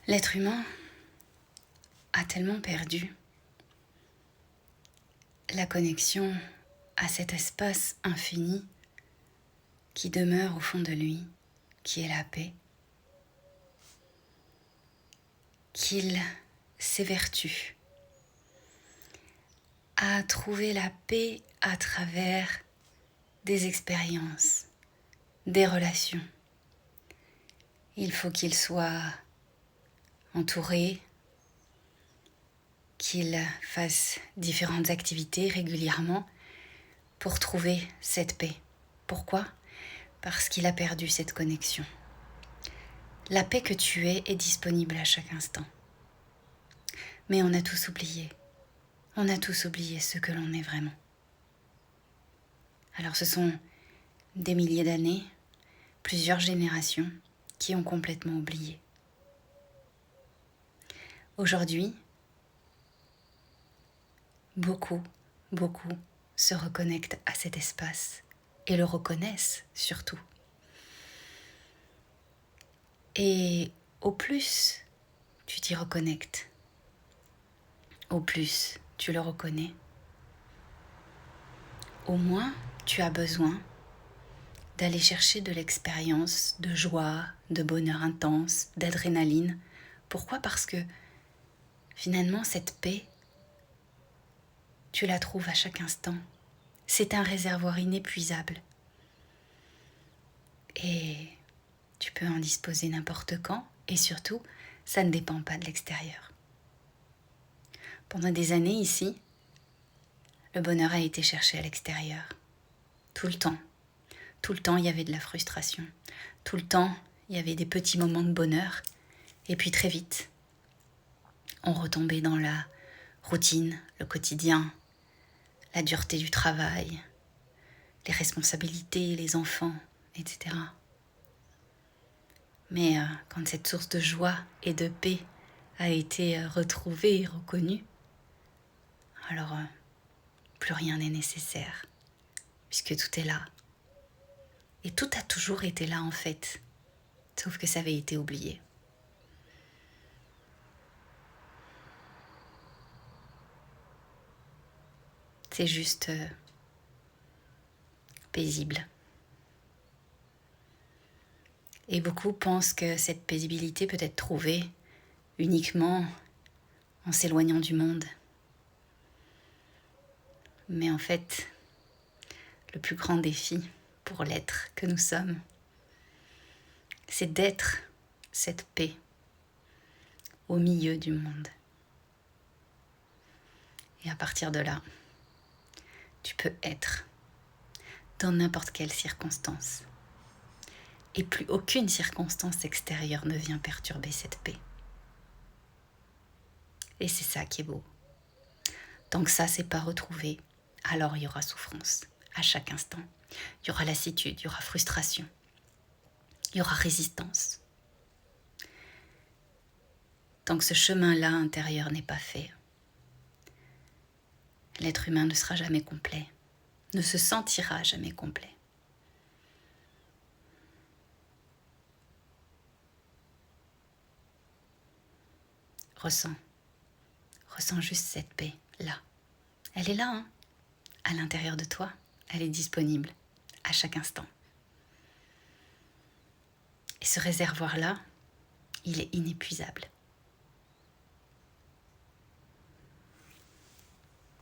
L'être humain a tellement perdu la connexion à cet espace infini qui demeure au fond de lui, qui est la paix, qu'il s'évertue à trouver la paix à travers des expériences, des relations. Il faut qu'il soit entouré, qu'il fasse différentes activités régulièrement pour trouver cette paix. Pourquoi ? Parce qu'il a perdu cette connexion. La paix que tu es est disponible à chaque instant. Mais on a tous oublié. On a tous oublié ce que l'on est vraiment. Alors ce sont des milliers d'années, plusieurs générations qui ont complètement oublié. Aujourd'hui, beaucoup se reconnectent à cet espace et le reconnaissent surtout. Et au plus tu t'y reconnectes, au plus tu le reconnais, au moins tu as besoin d'aller chercher de l'expérience, de joie, de bonheur intense, d'adrénaline. Pourquoi ? Parce que finalement cette paix, tu la trouves à chaque instant. C'est un réservoir inépuisable. Et tu peux en disposer n'importe quand et surtout, ça ne dépend pas de l'extérieur. Pendant des années ici, le bonheur a été cherché à l'extérieur. Tout le temps. Tout le temps, il y avait de la frustration. Tout le temps, il y avait des petits moments de bonheur. Et puis très vite, on retombait dans la routine, le quotidien, la dureté du travail, les responsabilités, les enfants, etc. Mais quand cette source de joie et de paix a été retrouvée et reconnue, alors plus rien n'est nécessaire, puisque tout est là. Et tout a toujours été là en fait, sauf que ça avait été oublié. C'est juste paisible. Et beaucoup pensent que cette paisibilité peut être trouvée uniquement en s'éloignant du monde. Mais en fait, le plus grand défi pour l'être que nous sommes, c'est d'être cette paix au milieu du monde. Et à partir de là, tu peux être dans n'importe quelle circonstance. Et plus aucune circonstance extérieure ne vient perturber cette paix. Et c'est ça qui est beau. Tant que ça, c'est pas retrouvé, alors il y aura souffrance à chaque instant. Il y aura lassitude, il y aura frustration, il y aura résistance. Tant que ce chemin-là intérieur n'est pas fait, l'être humain ne sera jamais complet, ne se sentira jamais complet. Ressens juste cette paix, là. Elle est là, hein, à l'intérieur de toi. Elle est disponible à chaque instant. Et ce réservoir-là, il est inépuisable.